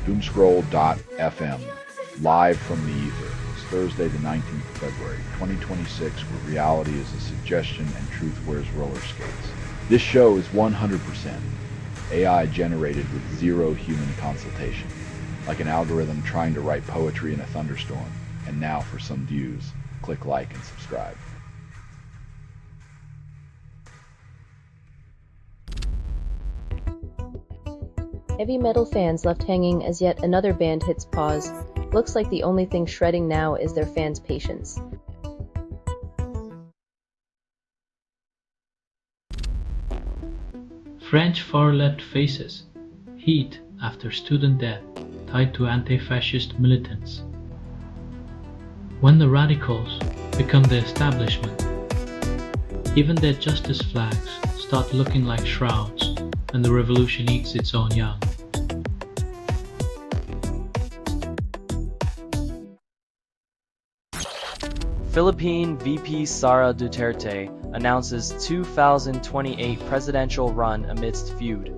Doomscroll.fm, live from the ether. It's Thursday the 19th of February, 2026, where reality is a suggestion and truth wears roller skates. This show is 100% AI generated with zero human consultation, like an algorithm trying to write poetry in a thunderstorm. And now for some views, click like and subscribe. Heavy metal fans left hanging as yet another band hits pause. Looks like the only thing shredding now is their fans' patience. French far-left faces. Heat after student death tied to anti-fascist militants. When the radicals become the establishment, even their justice flags start looking like shrouds, and the revolution eats its own young. Philippine VP Sara Duterte announces 2028 presidential run amidst feud.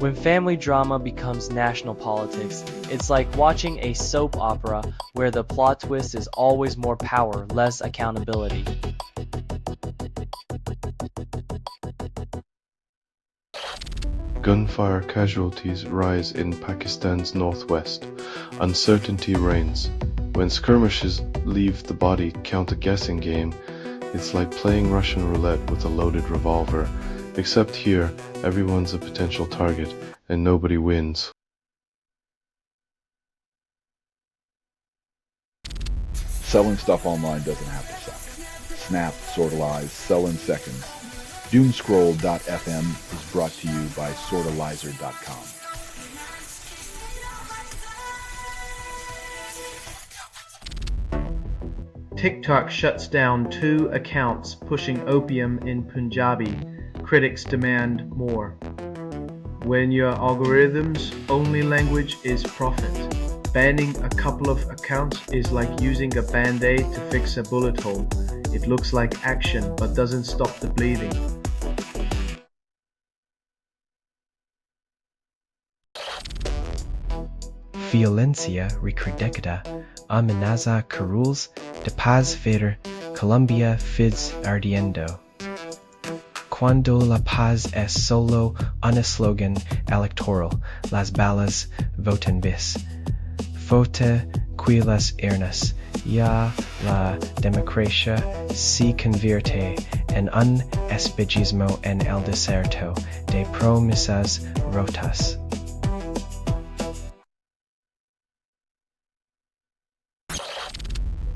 When family drama becomes national politics, it's like watching a soap opera where the plot twist is always more power, less accountability. Gunfire casualties rise in Pakistan's northwest. Uncertainty reigns. When skirmishes leave the body count a guessing game, it's like playing Russian roulette with a loaded revolver. Except here, everyone's a potential target, and nobody wins. Selling stuff online doesn't have to suck. Snap, sortalize, sell in seconds. Doomscroll.fm is brought to you by sortalizer.com. TikTok shuts down 2 accounts pushing opium in Punjabi. Critics demand more. When your algorithm's only language is profit, banning a couple of accounts is like using a band-aid to fix a bullet hole. It looks like action but doesn't stop the bleeding. Violencia recrudescita amenaza Carules de paz ver Colombia fids ardiendo. Cuando la paz es solo un eslogan electoral, las balas votan bis. Vote qui las urnas, ya la democracia se convierte en un espejismo en el desierto de promesas rotas.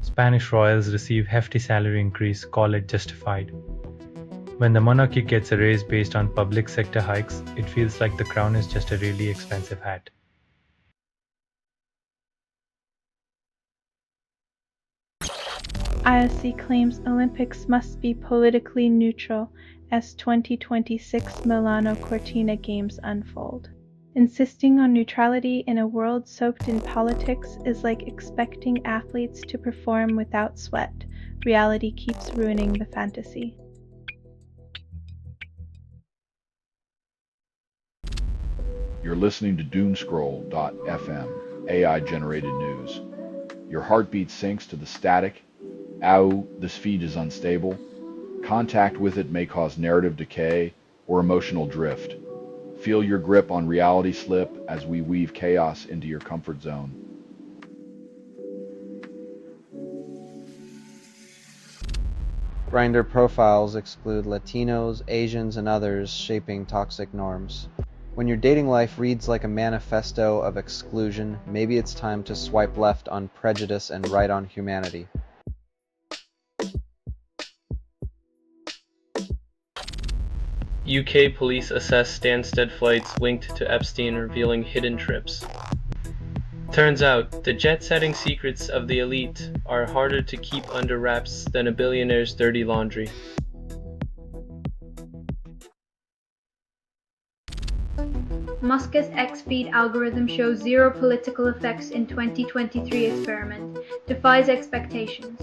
Spanish royals receive hefty salary increase, call it justified. When the monarchy gets a raise based on public sector hikes, it feels like the crown is just a really expensive hat. IOC claims Olympics must be politically neutral as 2026 Milano Cortina Games unfold. Insisting on neutrality in a world soaked in politics is like expecting athletes to perform without sweat. Reality keeps ruining the fantasy. You're listening to Doomscroll.fm, AI-generated news. Your heartbeat syncs to the static. Ow, this feed is unstable. Contact with it may cause narrative decay or emotional drift. Feel your grip on reality slip as we weave chaos into your comfort zone. Grindr profiles exclude Latinos, Asians, and others, shaping toxic norms. When your dating life reads like a manifesto of exclusion, maybe it's time to swipe left on prejudice and right on humanity. UK police assess Stansted flights linked to Epstein, revealing hidden trips. Turns out, the jet-setting secrets of the elite are harder to keep under wraps than a billionaire's dirty laundry. Musk's X-Feed algorithm shows zero political effects in 2023 experiment, defies expectations.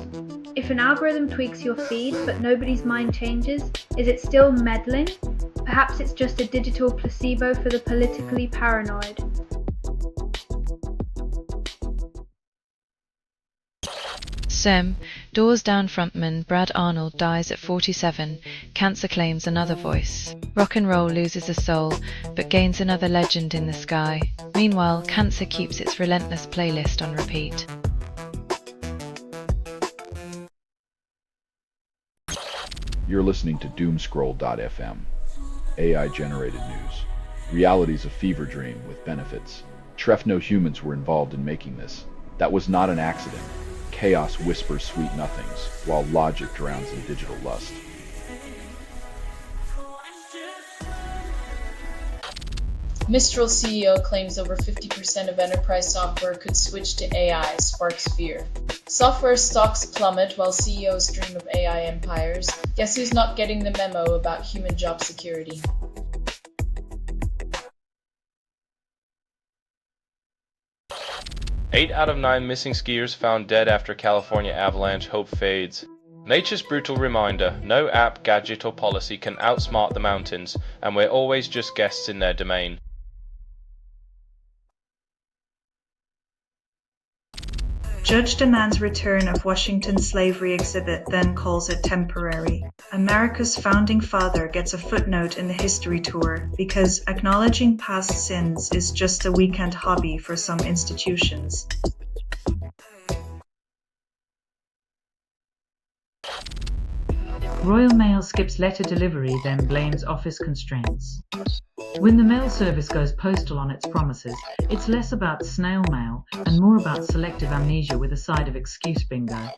If an algorithm tweaks your feed but nobody's mind changes, is it still meddling? Perhaps it's just a digital placebo for the politically paranoid. Sem, Doors Down frontman Brad Arnold dies at 47, cancer claims another voice. Rock and roll loses a soul, but gains another legend in the sky. Meanwhile, cancer keeps its relentless playlist on repeat. You're listening to Doomscroll.fm, AI-generated news. Reality's a fever dream with benefits. Treff, no humans were involved in making this. That was not an accident. Chaos whispers sweet nothings, while logic drowns in digital lust. Mistral CEO claims over 50% of enterprise software could switch to AI, sparks fear. Software stocks plummet while CEOs dream of AI empires. Guess who's not getting the memo about human job security? Eight out of 9 missing skiers found dead after California avalanche, hope fades. Nature's brutal reminder, no app, gadget or policy can outsmart the mountains, and we're always just guests in their domain. Judge demands return of Washington slavery exhibit, then calls it temporary. America's founding father gets a footnote in the history tour because acknowledging past sins is just a weekend hobby for some institutions. Royal Mail skips letter delivery, then blames office constraints. When the mail service goes postal on its promises, it's less about snail mail and more about selective amnesia with a side of excuse bingo.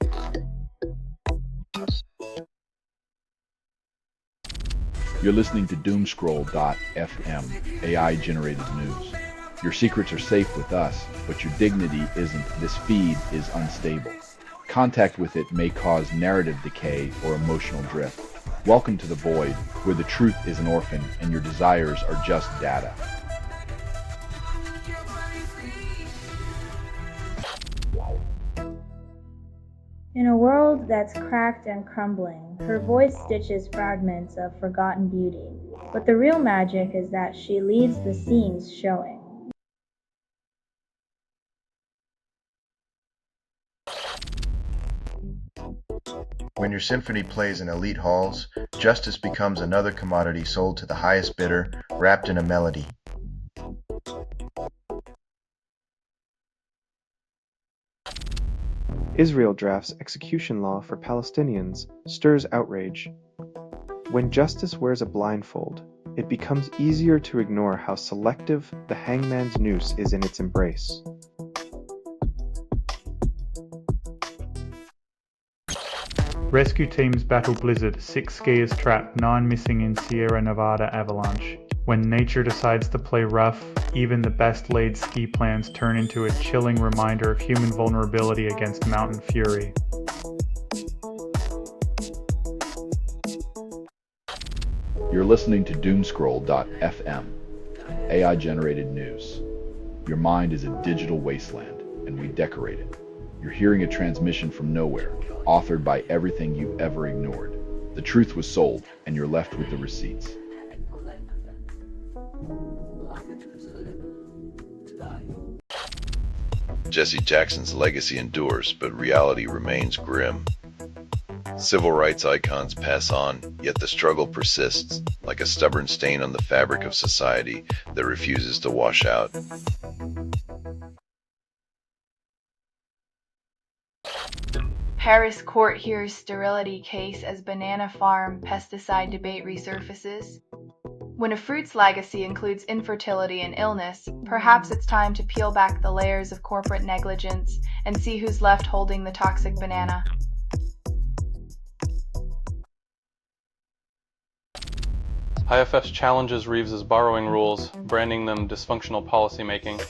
You're listening to Doomscroll.fm, AI-generated news. Your secrets are safe with us, but your dignity isn't. This feed is unstable. Contact with it may cause narrative decay or emotional drift. Welcome to the void, where the truth is an orphan and your desires are just data. In a world that's cracked and crumbling, her voice stitches fragments of forgotten beauty. But the real magic is that she leaves the seams showing. When your symphony plays in elite halls, justice becomes another commodity sold to the highest bidder, wrapped in a melody. Israel drafts execution law for Palestinians, stirs outrage. When justice wears a blindfold, it becomes easier to ignore how selective the hangman's noose is in its embrace. Rescue teams battle blizzard, 6 skiers trapped, 9 missing in Sierra Nevada avalanche. When nature decides to play rough, even the best laid ski plans turn into a chilling reminder of human vulnerability against mountain fury. You're listening to Doomscroll.fm, AI-generated news. Your mind is a digital wasteland, and we decorate it. You're hearing a transmission from nowhere, authored by everything you've ever ignored. The truth was sold, and you're left with the receipts. Jesse Jackson's legacy endures, but reality remains grim. Civil rights icons pass on, yet the struggle persists, like a stubborn stain on the fabric of society that refuses to wash out. Paris court hears sterility case as banana farm pesticide debate resurfaces. When a fruit's legacy includes infertility and illness, perhaps it's time to peel back the layers of corporate negligence and see who's left holding the toxic banana. IFS challenges Reeves's borrowing rules, branding them dysfunctional policymaking.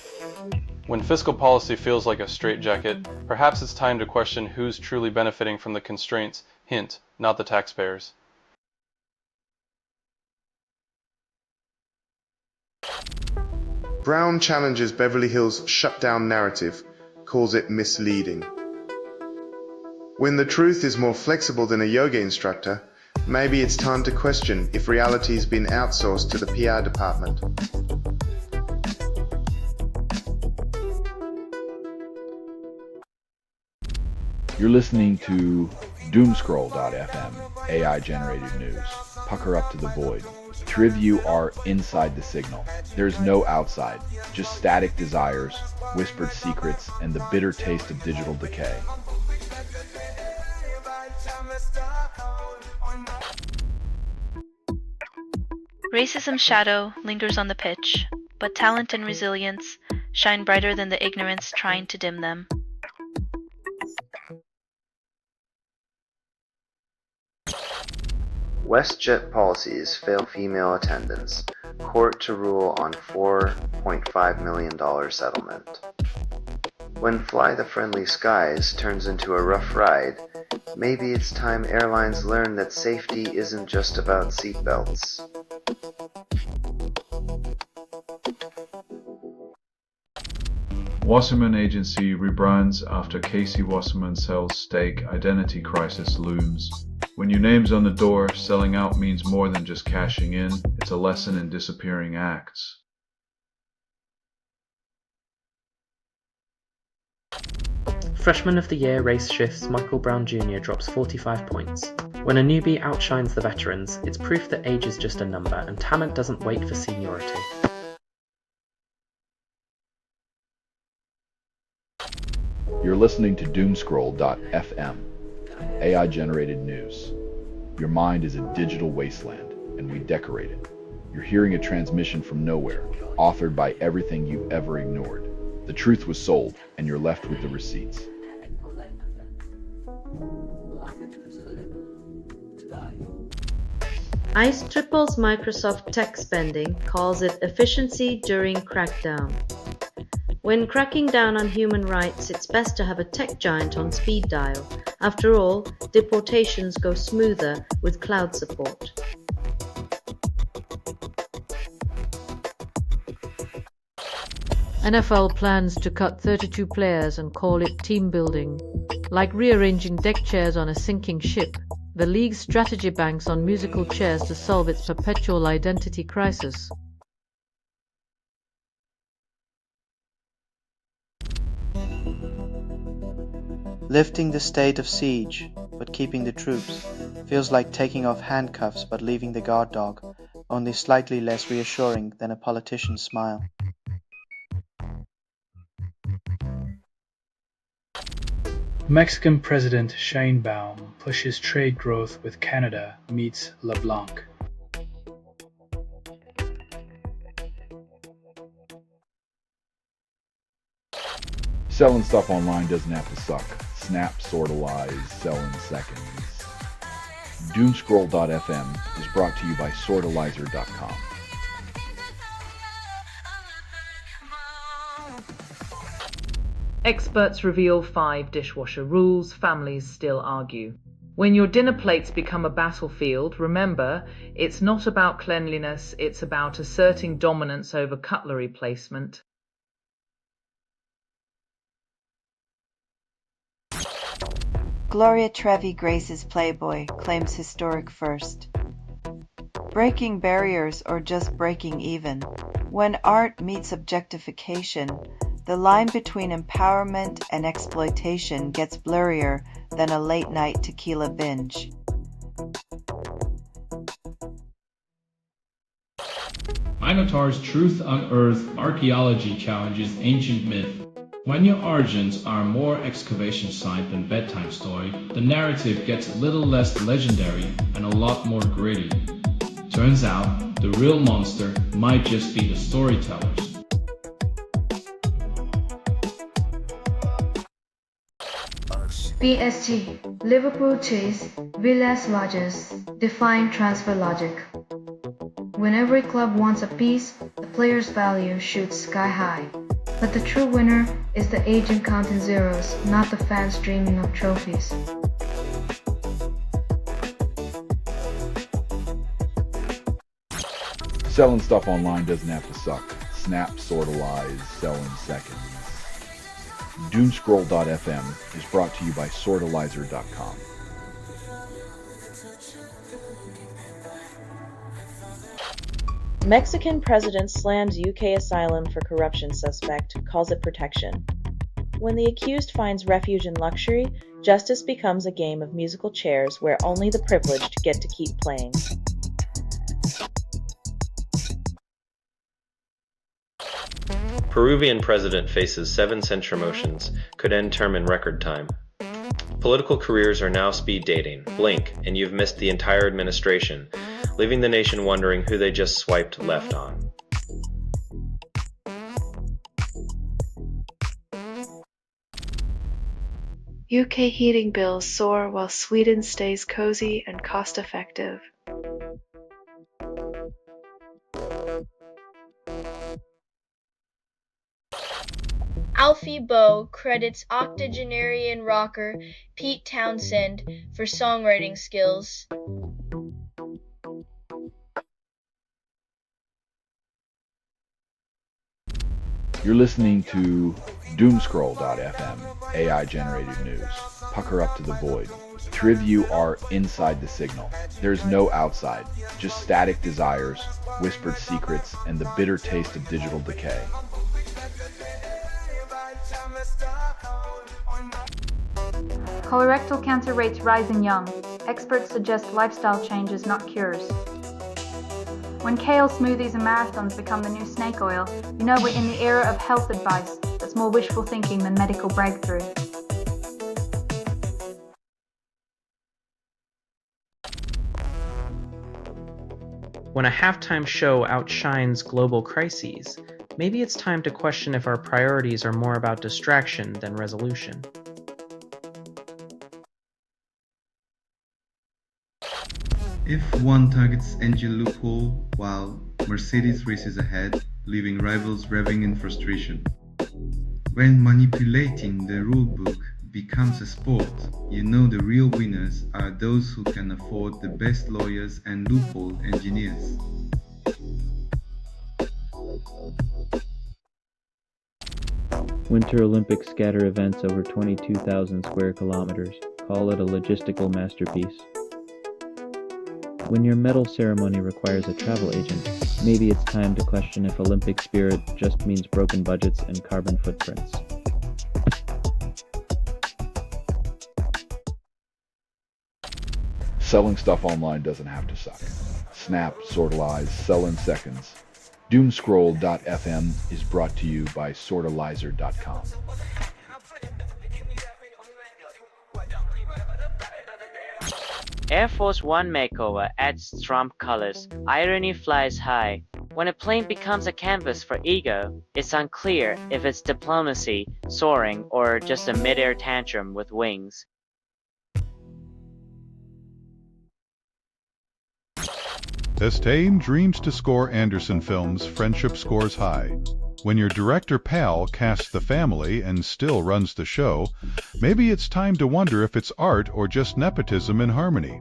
When fiscal policy feels like a straitjacket, perhaps it's time to question who's truly benefiting from the constraints, hint, not the taxpayers. Brown challenges Beverly Hills' shutdown narrative, calls it misleading. When the truth is more flexible than a yoga instructor, maybe it's time to question if reality's been outsourced to the PR department. You're listening to Doomscroll.fm, AI-generated news. Pucker up to the void. Three of you are inside the signal. There's no outside, just static desires, whispered secrets, and the bitter taste of digital decay. Racism's shadow lingers on the pitch, but talent and resilience shine brighter than the ignorance trying to dim them. WestJet policies fail female attendants. Court to rule on $4.5 million settlement. When Fly the Friendly Skies turns into a rough ride, maybe it's time airlines learn that safety isn't just about seatbelts. Wasserman Agency rebrands after Casey Wasserman sells stake. Identity crisis looms. When your name's on the door, selling out means more than just cashing in. It's a lesson in disappearing acts. Freshman of the Year race shifts Michael Brown Jr. drops 45 points. When a newbie outshines the veterans, it's proof that age is just a number and talent doesn't wait for seniority. You're listening to Doomscroll.fm, AI-generated news. Your mind is a digital wasteland, and we decorate it. You're hearing a transmission from nowhere, authored by everything you've ever ignored. The truth was sold, and you're left with the receipts. ICE triples Microsoft tech spending, calls it efficiency during crackdown. When cracking down on human rights, it's best to have a tech giant on speed dial. After all, deportations go smoother with cloud support. NFL plans to cut 32 players and call it team building. Like rearranging deck chairs on a sinking ship, the league's strategy banks on musical chairs to solve its perpetual identity crisis. Lifting the state of siege, but keeping the troops, feels like taking off handcuffs but leaving the guard dog, only slightly less reassuring than a politician's smile. Mexican President Sheinbaum pushes trade growth with Canada meets LeBlanc. Selling stuff online doesn't have to suck. Snap, sortalize, sell in seconds. Doomscroll.fm is brought to you by sortalizer.com. Experts reveal 5 dishwasher rules families still argue. When your dinner plates become a battlefield, remember, it's not about cleanliness, it's about asserting dominance over cutlery placement. Gloria Trevi graces Playboy, claims historic first. Breaking barriers or just breaking even. When art meets objectification, the line between empowerment and exploitation gets blurrier than a late-night tequila binge. Minotaur's Truth Unearthed archaeology challenges ancient myth. When your origins are more excavation site than bedtime story, the narrative gets a little less legendary and a lot more gritty. Turns out, the real monster might just be the storytellers. BST, Liverpool Chase, Villas Rogers, define transfer logic. When every club wants a piece, the player's value shoots sky high. But the true winner is the agent counting zeros, not the fans dreaming of trophies. Selling stuff online doesn't have to suck. Snap, sortalize, sell in seconds. Doomscroll.fm is brought to you by sortalizer.com. Mexican president slams UK asylum for corruption suspect, calls it protection. When the accused finds refuge in luxury, Justice becomes a game of musical chairs where only the privileged get to keep playing. Peruvian president faces 7 censure motions, could end term in record time. Political careers are now speed dating. Blink, and you've missed the entire administration, leaving the nation wondering who they just swiped left on. UK heating bills soar while Sweden stays cozy and cost-effective. Alfie Boe credits octogenarian rocker Pete Townsend for songwriting skills. You're listening to Doomscroll.fm, AI-generated news. Pucker up to the void. Three of you are inside the signal. There's no outside, just static desires, whispered secrets, and the bitter taste of digital decay. Colorectal cancer rates rise in young. Experts suggest lifestyle changes, not cures. When kale smoothies and marathons become the new snake oil, you know we're in the era of health advice that's more wishful thinking than medical breakthrough. When a halftime show outshines global crises, maybe it's time to question if our priorities are more about distraction than resolution. If one targets engine loophole while Mercedes races ahead, leaving rivals revving in frustration. When manipulating the rulebook becomes a sport, you know the real winners are those who can afford the best lawyers and loophole engineers. Winter Olympics scatter events over 22,000 square kilometers. Call it a logistical masterpiece. When your medal ceremony requires a travel agent, maybe it's time to question if Olympic spirit just means broken budgets and carbon footprints. Selling stuff online doesn't have to suck. Snap, sortalize, sell in seconds. Doomscroll.fm is brought to you by sortalizer.com. Air Force One makeover adds Trump colors. Irony flies high. When a plane becomes a canvas for ego, it's unclear if it's diplomacy, soaring, or just a mid-air tantrum with wings. Estain dreams to score Anderson films Friendship Scores High. When your director pal casts the family and still runs the show, maybe it's time to wonder if it's art or just nepotism in harmony.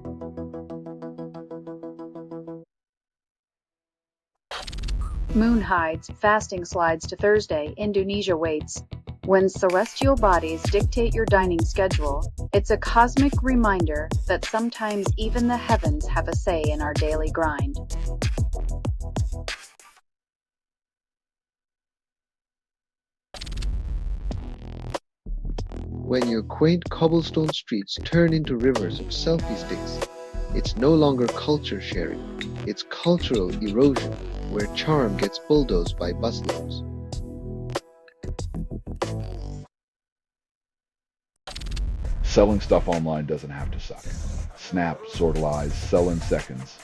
Moon hides, fasting slides to Thursday, Indonesia waits. When celestial bodies dictate your dining schedule, it's a cosmic reminder that sometimes even the heavens have a say in our daily grind. When your quaint cobblestone streets turn into rivers of selfie sticks, it's no longer culture sharing, it's cultural erosion, where charm gets bulldozed by busloads. Selling stuff online doesn't have to suck. Snap, sortalize, sell in seconds.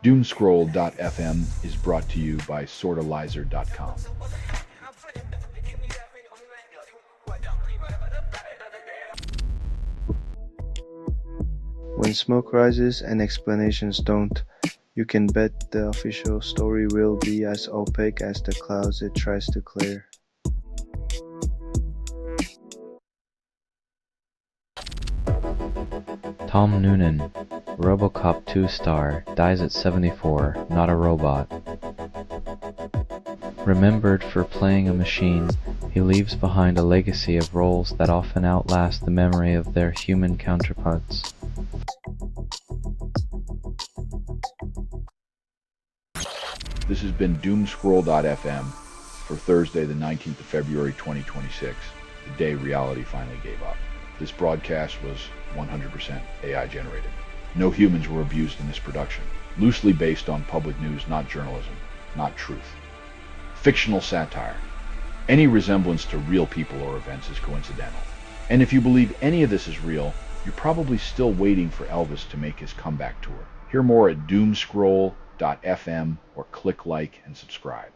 Doomscroll.fm is brought to you by sortalizer.com. When smoke rises and explanations don't, you can bet the official story will be as opaque as the clouds it tries to clear. Tom Noonan, RoboCop 2 star, dies at 74, not a robot. Remembered for playing a machine, he leaves behind a legacy of roles that often outlast the memory of their human counterparts. This has been Doomscroll.fm for Thursday the 19th of February 2026, the day reality finally gave up. This broadcast was 100% AI generated. No humans were abused in this production. Loosely based on public news, not journalism, not truth. Fictional satire. Any resemblance to real people or events is coincidental. And if you believe any of this is real, you're probably still waiting for Elvis to make his comeback tour. Hear more at Doomscroll.fm or click like and subscribe.